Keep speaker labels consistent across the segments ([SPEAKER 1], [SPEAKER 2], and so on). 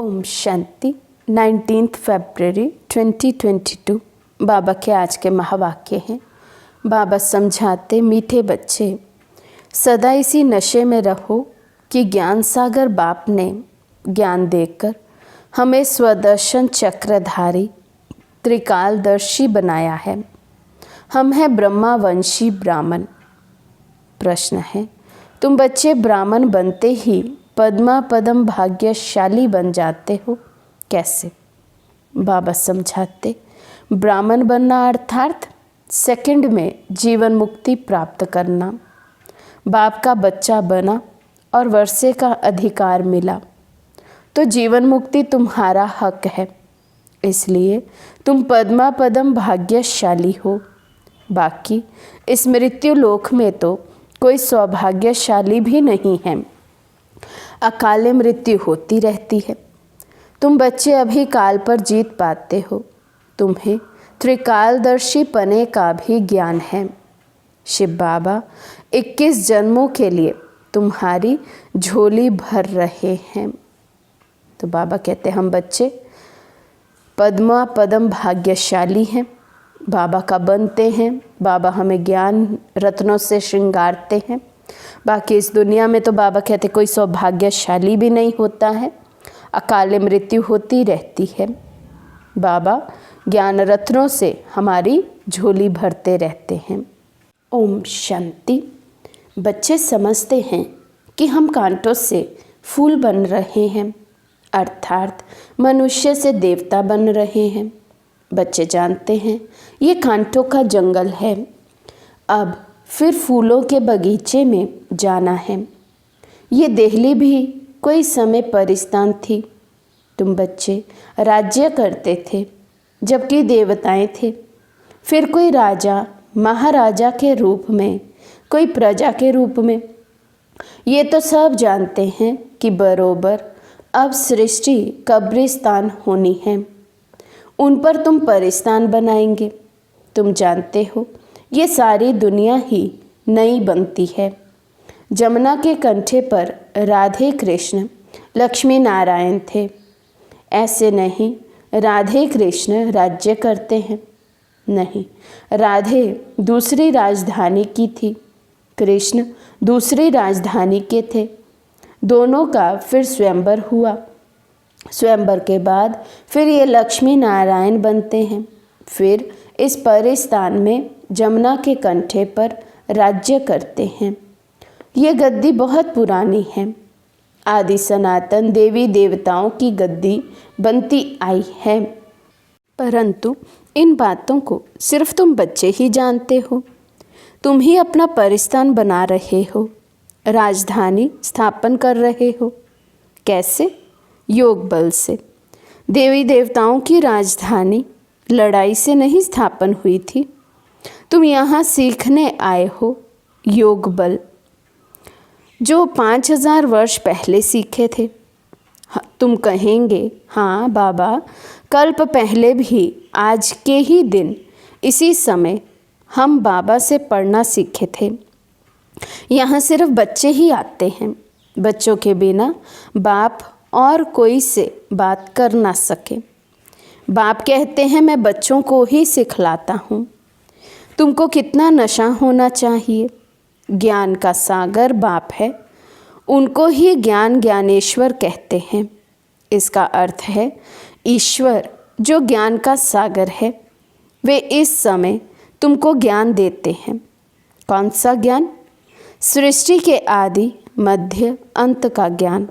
[SPEAKER 1] ओम शांति। 19 फरवरी 2022 बाबा के आज के महावाक्य हैं। बाबा समझाते, मीठे बच्चे सदा इसी नशे में रहो कि ज्ञान सागर बाप ने ज्ञान देकर हमें स्वदर्शन चक्रधारी त्रिकालदर्शी बनाया है। हम हैं ब्रह्मावंशी ब्राह्मण। प्रश्न है, तुम बच्चे ब्राह्मण बनते ही पद्मा पदम भाग्यशाली बन जाते हो, कैसे? बाबा समझाते, ब्राह्मण बनना अर्थात सेकंड में जीवन मुक्ति प्राप्त करना। बाप का बच्चा बना और वर्षे का अधिकार मिला तो जीवन मुक्ति तुम्हारा हक है, इसलिए तुम पद्मा पदम भाग्यशाली हो। बाकी इस मृत्यु लोक में तो कोई सौभाग्यशाली भी नहीं है, अकाले मृत्यु होती रहती है। तुम बच्चे अभी काल पर जीत पाते हो, तुम्हें त्रिकालदर्शी पने का भी ज्ञान है। शिव बाबा 21 जन्मों के लिए तुम्हारी झोली भर रहे हैं। तो बाबा कहते, हम बच्चे पद्मा पदम भाग्यशाली हैं, बाबा का बनते हैं। बाबा हमें ज्ञान रत्नों से श्रृंगारते हैं। बाकी इस दुनिया में तो बाबा कहते कोई सौभाग्यशाली भी नहीं होता है, अकाले मृत्यु होती रहती है। बाबा ज्ञान रत्नों से हमारी झोली भरते रहते हैं। ओम शांति। बच्चे समझते हैं कि हम कांटों से फूल बन रहे हैं, अर्थात मनुष्य से देवता बन रहे हैं। बच्चे जानते हैं ये कांटों का जंगल है, अब फिर फूलों के बगीचे में जाना है। ये देहली भी कोई समय परिस्तान थी। तुम बच्चे राज्य करते थे जबकि देवताएं थे, फिर कोई राजा महाराजा के रूप में, कोई प्रजा के रूप में। ये तो सब जानते हैं कि बरोबर अब सृष्टि कब्रिस्तान होनी है, उन पर तुम परिस्तान बनाएंगे। तुम जानते हो ये सारी दुनिया ही नई बनती है। जमुना के कंठे पर राधे कृष्ण लक्ष्मी नारायण थे, ऐसे नहीं राधे कृष्ण राज्य करते हैं। नहीं, राधे दूसरी राजधानी की थी, कृष्ण दूसरी राजधानी के थे। दोनों का फिर स्वयंवर हुआ। स्वयंवर के बाद फिर ये लक्ष्मी नारायण बनते हैं, फिर इस परिस्तान में जमुना के कंठे पर राज्य करते हैं। ये गद्दी बहुत पुरानी है, आदि सनातन देवी देवताओं की गद्दी बनती आई है, परंतु इन बातों को सिर्फ तुम बच्चे ही जानते हो। तुम ही अपना परिस्तान बना रहे हो, राजधानी स्थापन कर रहे हो। कैसे? योग बल से। देवी देवताओं की राजधानी लड़ाई से नहीं स्थापन हुई थी। तुम यहाँ सीखने आए हो योग बल, जो 5000 वर्ष पहले सीखे थे। तुम कहेंगे, हाँ बाबा, कल्प पहले भी आज के ही दिन इसी समय हम बाबा से पढ़ना सीखे थे। यहाँ सिर्फ बच्चे ही आते हैं, बच्चों के बिना बाप और कोई से बात कर ना सके। बाप कहते हैं मैं बच्चों को ही सिखलाता हूँ। तुमको कितना नशा होना चाहिए। ज्ञान का सागर बाप है, उनको ही ज्ञान ज्ञानेश्वर कहते हैं। इसका अर्थ है ईश्वर जो ज्ञान का सागर है, वे इस समय तुमको ज्ञान देते हैं। कौन सा ज्ञान? सृष्टि के आदि मध्य अंत का ज्ञान।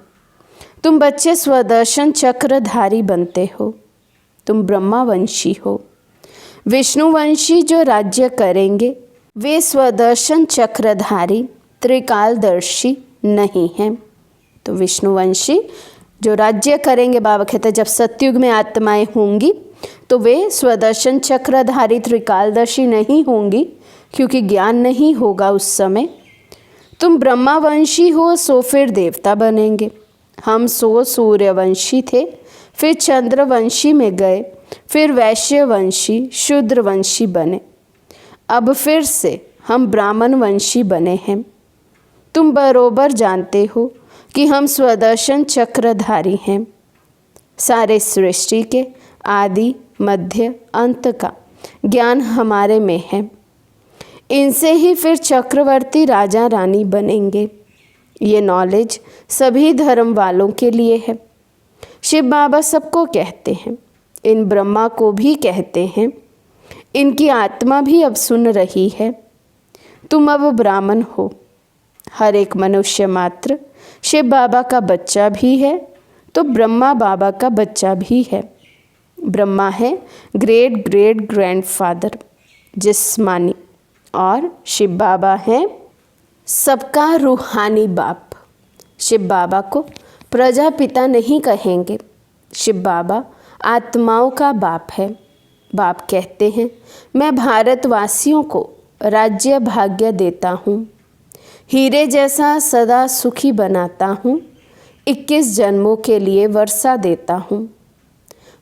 [SPEAKER 1] तुम बच्चे स्वदर्शन चक्रधारी बनते हो। तुम ब्रह्मावंशी हो। विष्णुवंशी जो राज्य करेंगे वे स्वदर्शन चक्रधारी त्रिकालदर्शी नहीं हैं। तो विष्णुवंशी जो राज्य करेंगे, बाबा कहते जब सतयुग में आत्माएं होंगी तो वे स्वदर्शन चक्रधारी त्रिकालदर्शी नहीं होंगी, क्योंकि ज्ञान नहीं होगा उस समय। तुम ब्रह्मावंशी हो सो फिर देवता बनेंगे। हम सूर्यवंशी थे, फिर चंद्रवंशी में गए, फिर वैश्यवंशी शूद्रवंशी बने, अब फिर से हम ब्राह्मण वंशी बने हैं। तुम बरोबर जानते हो कि हम स्वदर्शन चक्रधारी हैं। सारे सृष्टि के आदि मध्य अंत का ज्ञान हमारे में है। इनसे ही फिर चक्रवर्ती राजा रानी बनेंगे। ये नॉलेज सभी धर्म वालों के लिए है। शिव बाबा सबको कहते हैं, इन ब्रह्मा को भी कहते हैं। इनकी आत्मा भी अब सुन रही है। तुम अब ब्राह्मण हो। हर एक मनुष्य मात्र शिव बाबा का बच्चा भी है तो ब्रह्मा बाबा का बच्चा भी है। ब्रह्मा है ग्रेट ग्रेट ग्रैंडफादर जिस्मानी और शिव बाबा हैं सबका रूहानी बाप। शिव बाबा को प्रजापिता नहीं कहेंगे। शिव बाबा आत्माओं का बाप है। बाप कहते हैं, मैं भारतवासियों को राज्य भाग्य देता हूँ, हीरे जैसा सदा सुखी बनाता हूँ, 21 जन्मों के लिए वर्षा देता हूँ।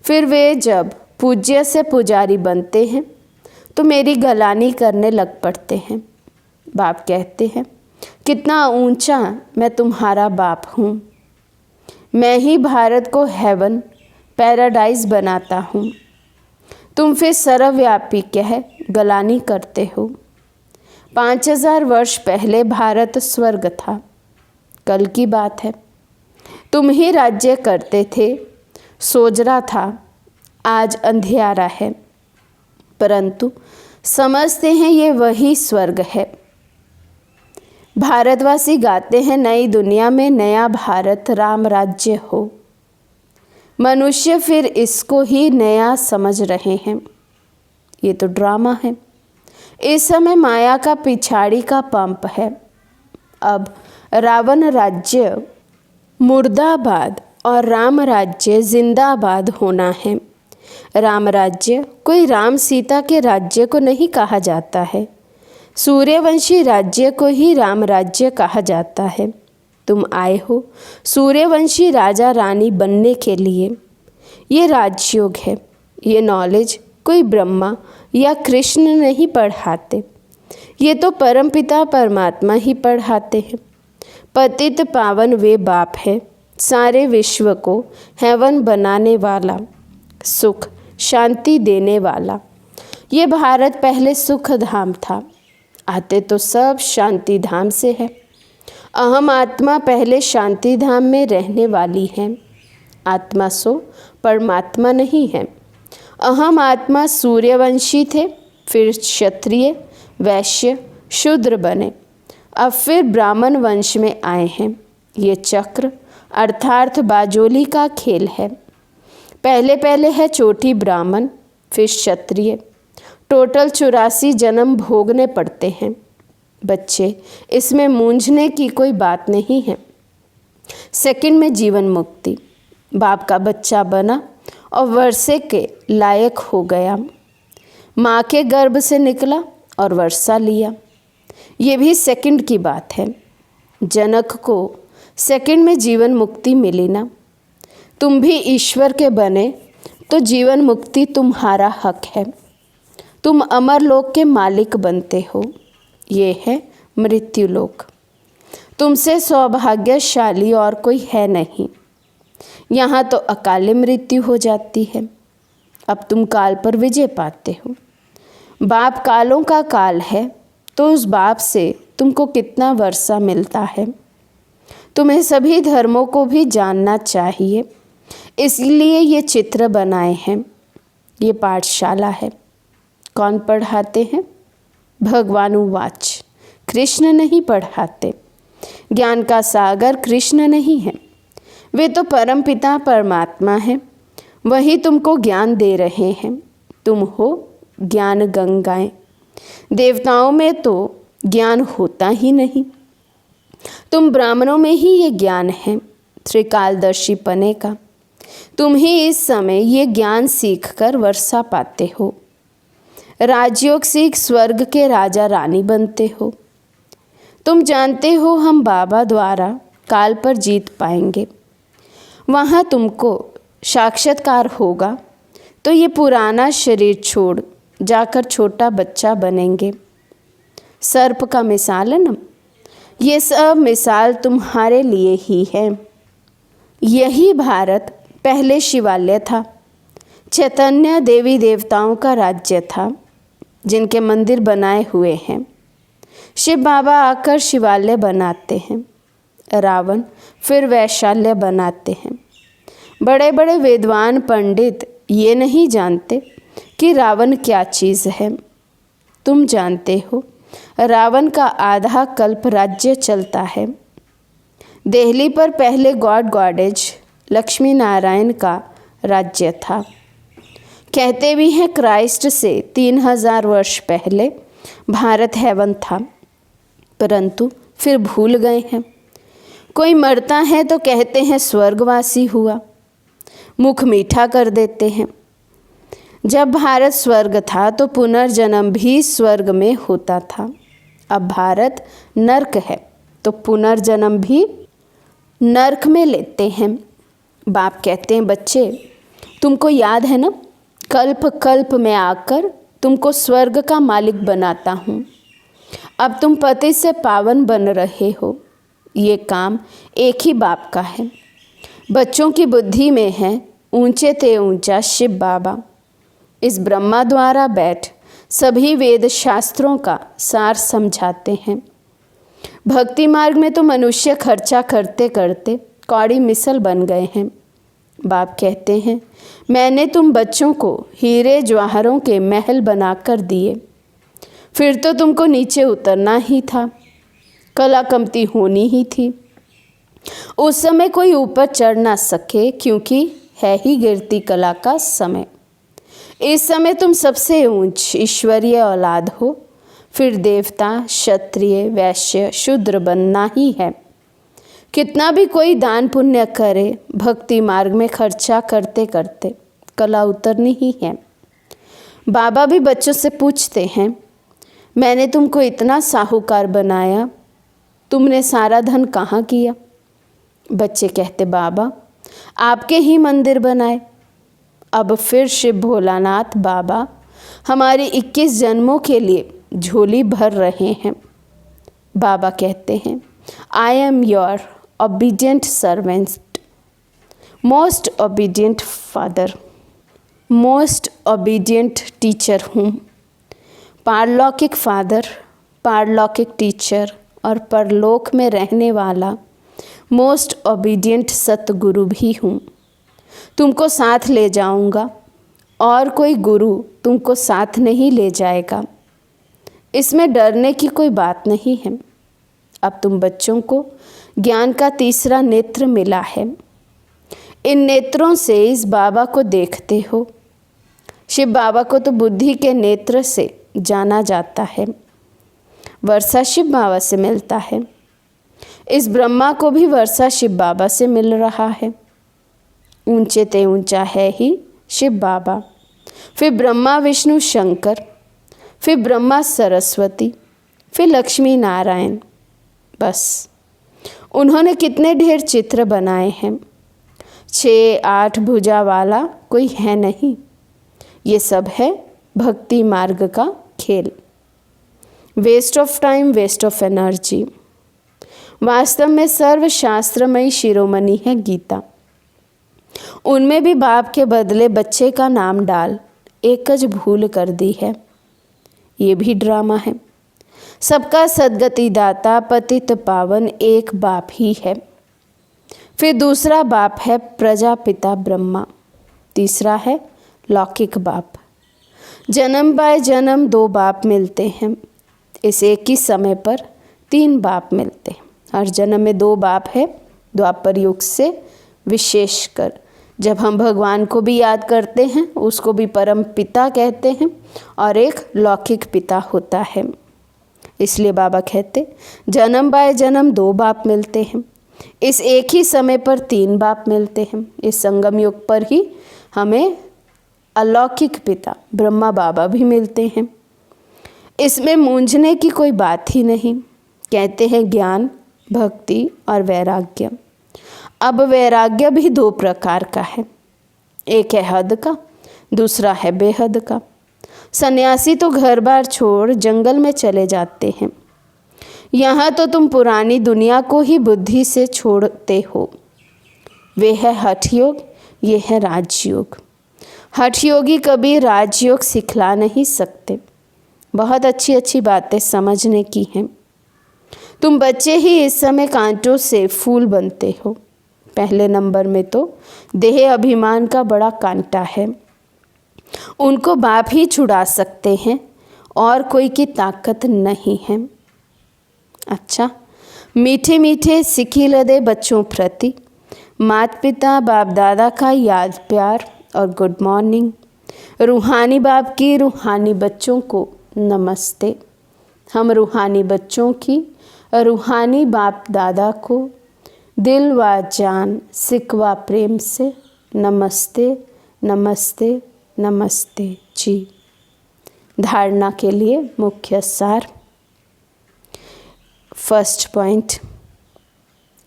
[SPEAKER 1] फिर वे जब पूज्य से पुजारी बनते हैं तो मेरी गलानी करने लग पड़ते हैं। बाप कहते हैं, कितना ऊंचा मैं तुम्हारा बाप हूँ। मैं ही भारत को हेवन पैराडाइज बनाता हूँ। तुम फिर सर्वव्यापी कह गलानी करते हो। 5000 वर्ष पहले भारत स्वर्ग था। कल की बात है। तुम ही राज्य करते थे। सोजरा था, आज अंधियारा है, परंतु समझते हैं ये वही स्वर्ग है। भारतवासी गाते हैं, नई दुनिया में नया भारत राम राज्य हो। मनुष्य फिर इसको ही नया समझ रहे हैं। ये तो ड्रामा है। इस समय माया का पिछाड़ी का पंप है। अब रावण राज्य मुर्दाबाद और राम राज्य जिंदाबाद होना है। राम राज्य कोई राम सीता के राज्य को नहीं कहा जाता है। सूर्यवंशी राज्य को ही राम राज्य कहा जाता है। तुम आए हो सूर्यवंशी राजा रानी बनने के लिए। ये राजयोग है। ये नॉलेज कोई ब्रह्मा या कृष्ण नहीं पढ़ाते। ये तो परमपिता परमात्मा ही पढ़ाते हैं। पतित पावन वे बाप है, सारे विश्व को हेवन बनाने वाला, सुख शांति देने वाला। ये भारत पहले सुख धाम था। आते तो सब शांति धाम से है। अहम आत्मा पहले शांति धाम में रहने वाली है। आत्मा सो परमात्मा नहीं है। अहम आत्मा सूर्यवंशी थे, फिर क्षत्रिय वैश्य शूद्र बने, अब फिर ब्राह्मण वंश में आए हैं। ये चक्र अर्थात बाजोली का खेल है। पहले पहले है चोटी ब्राह्मण, फिर क्षत्रिय। टोटल 84 जन्म भोगने पड़ते हैं। बच्चे, इसमें मूंझने की कोई बात नहीं है। सेकंड में जीवन मुक्ति। बाप का बच्चा बना और वर्षे के लायक हो गया। माँ के गर्भ से निकला और वर्षा लिया। ये भी सेकंड की बात है। जनक को सेकंड में जीवन मुक्ति मिली ना। तुम भी ईश्वर के बने तो जीवन मुक्ति तुम्हारा हक है। तुम अमर लोक के मालिक बनते हो। ये है मृत्यु लोक। तुमसे सौभाग्यशाली और कोई है नहीं। यहाँ तो अकाले मृत्यु हो जाती है। अब तुम काल पर विजय पाते हो। बाप कालों का काल है तो उस बाप से तुमको कितना वर्षा मिलता है। तुम्हें सभी धर्मों को भी जानना चाहिए, इसलिए ये चित्र बनाए हैं। ये पाठशाला है। कौन पढ़ाते हैं? भगवानुवाच। कृष्ण नहीं पढ़ाते। ज्ञान का सागर कृष्ण नहीं है। वे तो परमपिता परमात्मा हैं। वही तुमको ज्ञान दे रहे हैं। तुम हो ज्ञान गंगाएं। देवताओं में तो ज्ञान होता ही नहीं। तुम ब्राह्मणों में ही ये ज्ञान है त्रिकालदर्शी पने का। तुम ही इस समय ये ज्ञान सीखकर वर्षा पाते हो। राजयोग सीख स्वर्ग के राजा रानी बनते हो। तुम जानते हो हम बाबा द्वारा काल पर जीत पाएंगे। वहाँ तुमको साक्षात्कार होगा तो ये पुराना शरीर छोड़ जाकर छोटा बच्चा बनेंगे। सर्प का मिसाल है ना। ये सब मिसाल तुम्हारे लिए ही है। यही भारत पहले शिवालय था। चैतन्य देवी देवताओं का राज्य था जिनके मंदिर बनाए हुए हैं। शिव बाबा आकर शिवालय बनाते हैं, रावण फिर वैशाल्य बनाते हैं। बड़े बड़े विद्वान पंडित ये नहीं जानते कि रावण क्या चीज़ है। तुम जानते हो रावण का आधा कल्प राज्य चलता है। दिल्ली पर पहले गॉड गॉडेज लक्ष्मी नारायण का राज्य था। कहते भी हैं क्राइस्ट से 3000 वर्ष पहले भारत हेवन था, परंतु फिर भूल गए हैं। कोई मरता है तो कहते हैं स्वर्गवासी हुआ, मुख मीठा कर देते हैं। जब भारत स्वर्ग था तो पुनर्जन्म भी स्वर्ग में होता था। अब भारत नर्क है तो पुनर्जन्म भी नर्क में लेते हैं। बाप कहते हैं, बच्चे तुमको याद है ना, कल्प कल्प में आकर तुमको स्वर्ग का मालिक बनाता हूँ। अब तुम पति से पावन बन रहे हो। ये काम एक ही बाप का है। बच्चों की बुद्धि में है ऊंचे ते ऊंचा शिव बाबा। इस ब्रह्मा द्वारा बैठ सभी वेद शास्त्रों का सार समझाते हैं। भक्ति मार्ग में तो मनुष्य खर्चा करते करते कौड़ी मिसल बन गए हैं। बाप कहते हैं, मैंने तुम बच्चों को हीरे जवाहरों के महल बनाकर दिए, फिर तो तुमको नीचे उतरना ही था, कला कमती होनी ही थी। उस समय कोई ऊपर चढ़ ना सके क्योंकि है ही गिरती कला का समय। इस समय तुम सबसे ऊंच ईश्वरीय औलाद हो, फिर देवता, क्षत्रिय, वैश्य, शूद्र बनना ही है। कितना भी कोई दान पुण्य करे, भक्ति मार्ग में खर्चा करते करते कला उतरनी ही है। बाबा भी बच्चों से पूछते हैं, मैंने तुमको इतना साहूकार बनाया, तुमने सारा धन कहाँ किया? बच्चे कहते, बाबा आपके ही मंदिर बनाए। अब फिर शिव भोलानाथ बाबा हमारे 21 जन्मों के लिए झोली भर रहे हैं। बाबा कहते हैं, I am your obedient servant, most obedient father, most obedient teacher हूँ। पारलौकिक फादर, पारलौकिक टीचर और परलोक में रहने वाला मोस्ट ओबीडियंट सतगुरु भी हूँ। तुमको साथ ले जाऊँगा और कोई गुरु तुमको साथ नहीं ले जाएगा। इसमें डरने की कोई बात नहीं है। अब तुम बच्चों को ज्ञान का तीसरा नेत्र मिला है। इन नेत्रों से इस बाबा को देखते हो। शिव बाबा को तो बुद्धि के नेत्र से जाना जाता है। वर्षा शिव बाबा से मिलता है। इस ब्रह्मा को भी वर्षा शिव बाबा से मिल रहा है। ऊंचे ते ऊंचा है ही शिव बाबा, फिर ब्रह्मा विष्णु शंकर, फिर ब्रह्मा सरस्वती, फिर लक्ष्मी नारायण। बस उन्होंने कितने ढेर चित्र बनाए हैं। 6-8 भुजा वाला कोई है नहीं। ये सब है भक्ति मार्ग का खेल। Waste of time, waste of energy. वास्तव में सर्वशास्त्रमयी शिरोमणि है गीता। उनमें भी बाप के बदले बच्चे का नाम डाल एकज भूल कर दी है। ये भी ड्रामा है। सबका सद्गति दाता पतित पावन एक बाप ही है। फिर दूसरा बाप है प्रजापिता ब्रह्मा। तीसरा है लौकिक बाप। जन्म बाय जन्म 2 बाप मिलते हैं। इस एक ही समय पर 3 बाप मिलते हैं। हर जन्म में 2 बाप है। द्वापर युग से विशेषकर जब हम भगवान को भी याद करते हैं, उसको भी परम पिता कहते हैं और एक लौकिक पिता होता है। इसलिए बाबा कहते जन्म बाय जन्म 2 बाप मिलते हैं। इस एक ही समय पर 3 बाप मिलते हैं। इस संगम युग पर ही हमें अलौकिक पिता ब्रह्मा बाबा भी मिलते हैं। इसमें मूंझने की कोई बात ही नहीं। कहते हैं ज्ञान, भक्ति और वैराग्य। अब वैराग्य भी 2 प्रकार का है। एक है हद का, दूसरा है बेहद का। सन्यासी तो घर बार छोड़ जंगल में चले जाते हैं। यहाँ तो तुम पुरानी दुनिया को ही बुद्धि से छोड़ते हो। वे है हठ योग, ये है राजयोग। हठ योगी कभी राजयोग सिखला नहीं सकते। बहुत अच्छी अच्छी बातें समझने की हैं। तुम बच्चे ही इस समय कांटों से फूल बनते हो। पहले नंबर में तो देह अभिमान का बड़ा कांटा है, उनको बाप ही छुड़ा सकते हैं और कोई की ताकत नहीं है। अच्छा, मीठे मीठे सिखी लदे बच्चों प्रति माता पिता बाप दादा का याद प्यार और गुड मॉर्निंग। रूहानी बाप की रूहानी बच्चों को नमस्ते। हम रूहानी बच्चों की रूहानी बाप दादा को दिल व जान सिकवा प्रेम से नमस्ते नमस्ते नमस्ते जी। धारणा के लिए मुख्य सार। फर्स्ट पॉइंट,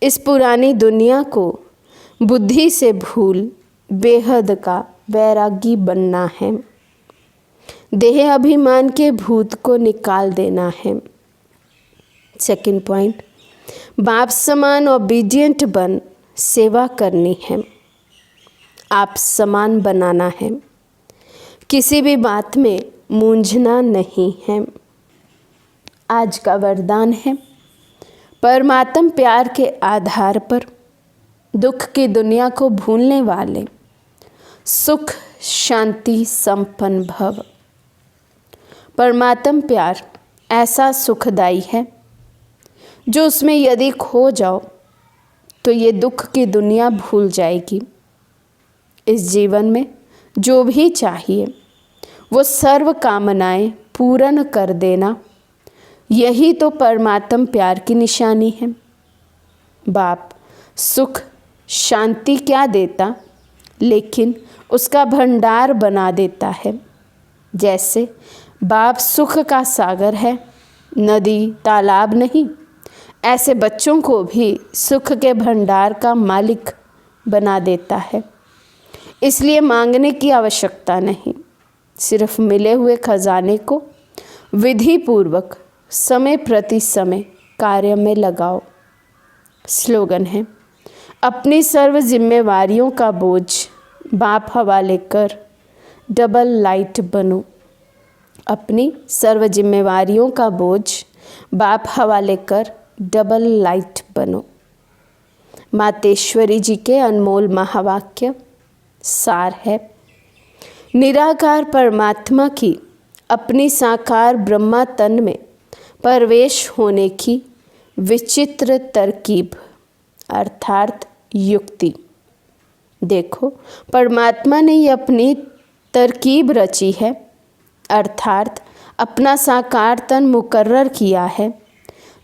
[SPEAKER 1] इस पुरानी दुनिया को बुद्धि से भूल बेहद का वैरागी बनना है। देह अभिमान के भूत को निकाल देना है। सेकंड पॉइंट, बाप समान ओबीडियंट बन सेवा करनी है। आप समान बनाना है, किसी भी बात में मूंझना नहीं है। आज का वरदान है, परमात्म प्यार के आधार पर दुख की दुनिया को भूलने वाले सुख शांति संपन्न भव। परमात्म प्यार ऐसा सुखदाई है जो उसमें यदि खो जाओ तो ये दुख की दुनिया भूल जाएगी। इस जीवन में जो भी चाहिए वो सर्व कामनाएं पूर्ण कर देना, यही तो परमात्म प्यार की निशानी है। बाप सुख शांति क्या देता, लेकिन उसका भंडार बना देता है। जैसे बाप सुख का सागर है, नदी तालाब नहीं, ऐसे बच्चों को भी सुख के भंडार का मालिक बना देता है। इसलिए मांगने की आवश्यकता नहीं, सिर्फ मिले हुए खजाने को विधि पूर्वक समय प्रति समय कार्य में लगाओ। स्लोगन है, अपनी सर्व जिम्मेवारियों का बोझ बाप हवाले कर डबल लाइट बनो। अपनी सर्व जिम्मेवारियों का बोझ बाप हवाले कर डबल लाइट बनो। मातेश्वरी जी के अनमोल महावाक्य सार है, निराकार परमात्मा की अपनी साकार ब्रह्मा तन में प्रवेश होने की विचित्र तरकीब अर्थात युक्ति। देखो, परमात्मा ने ये अपनी तरकीब रची है, अर्थात अपना साकार तन मुकर्रर किया है,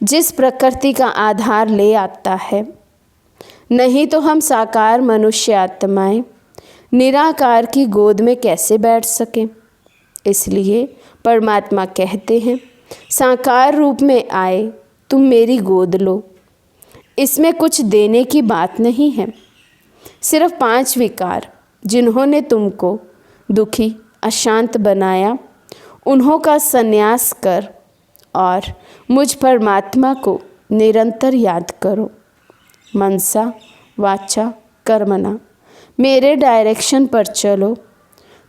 [SPEAKER 1] जिस प्रकृति का आधार ले आता है। नहीं तो हम साकार मनुष्य आत्माएं निराकार की गोद में कैसे बैठ सकें। इसलिए परमात्मा कहते हैं, साकार रूप में आए तुम मेरी गोद लो। इसमें कुछ देने की बात नहीं है, सिर्फ 5 विकार जिन्होंने तुमको दुखी अशांत बनाया, उन्हों का संन्यास कर और मुझ परमात्मा को निरंतर याद करो। मनसा वाचा कर्मणा मेरे डायरेक्शन पर चलो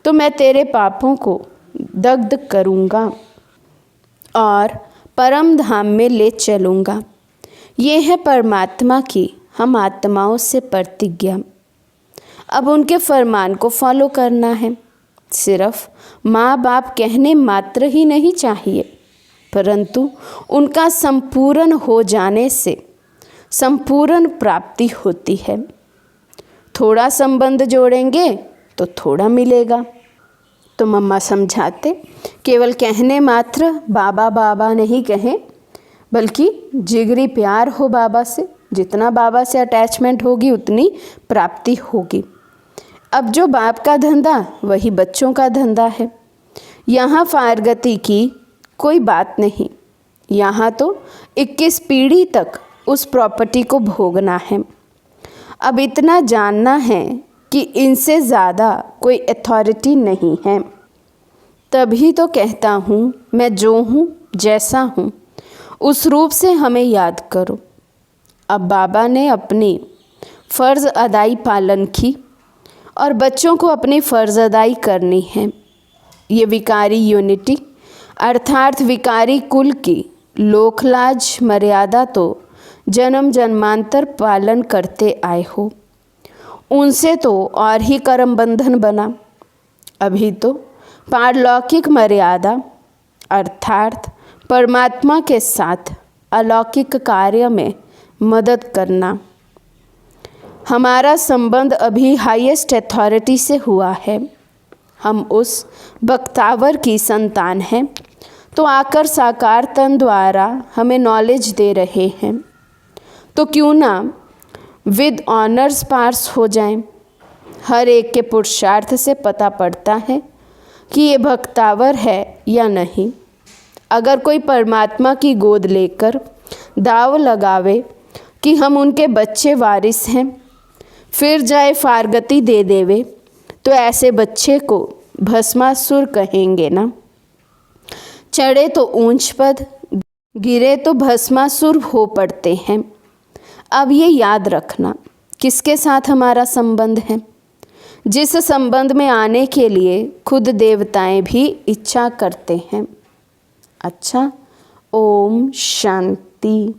[SPEAKER 1] तो मैं तेरे पापों को दग्ध करूँगा और परम धाम में ले चलूँगा। ये है परमात्मा की हम आत्माओं से प्रतिज्ञा। अब उनके फरमान को फॉलो करना है। सिर्फ माँ बाप कहने मात्र ही नहीं चाहिए, परंतु उनका संपूर्ण हो जाने से संपूर्ण प्राप्ति होती है। थोड़ा संबंध जोड़ेंगे तो थोड़ा मिलेगा। तो मम्मा समझाते, केवल कहने मात्र बाबा बाबा नहीं कहें, बल्कि जिगरी प्यार हो बाबा से। जितना बाबा से अटैचमेंट होगी उतनी प्राप्ति होगी। अब जो बाप का धंधा वही बच्चों का धंधा है। यहाँ फारगति की कोई बात नहीं, यहाँ तो 21 पीढ़ी तक उस प्रॉपर्टी को भोगना है। अब इतना जानना है कि इनसे ज़्यादा कोई अथॉरिटी नहीं है। तभी तो कहता हूँ, मैं जो हूँ जैसा हूँ उस रूप से हमें याद करो। अब बाबा ने अपनी फ़र्ज़ अदाई पालन की और बच्चों को अपनी फ़र्ज़ अदाई करनी है। ये विकारी यूनिटी अर्थात विकारी कुल की लोकलाज मर्यादा तो जन्म जन्मांतर पालन करते आए हो, उनसे तो और ही कर्म बंधन बना। अभी तो पारलौकिक मर्यादा अर्थात परमात्मा के साथ अलौकिक कार्य में मदद करना। हमारा संबंध अभी हाईएस्ट अथॉरिटी से हुआ है। हम उस बख्तावर की संतान हैं, तो आकर साकार तन द्वारा हमें नॉलेज दे रहे हैं। तो क्यों ना विद ऑनर्स पास हो जाएं। हर एक के पुरुषार्थ से पता पड़ता है कि ये बख्तावर है या नहीं। अगर कोई परमात्मा की गोद लेकर दाव लगावे कि हम उनके बच्चे वारिस हैं, फिर जाए फारगती दे देवे, तो ऐसे बच्चे को भस्मासुर कहेंगे ना। चढ़े तो ऊंच पद, गिरे तो भस्मासुर हो पड़ते हैं। अब ये याद रखना किसके साथ हमारा संबंध है, जिस संबंध में आने के लिए खुद देवताएं भी इच्छा करते हैं। अच्छा, ओम शांति।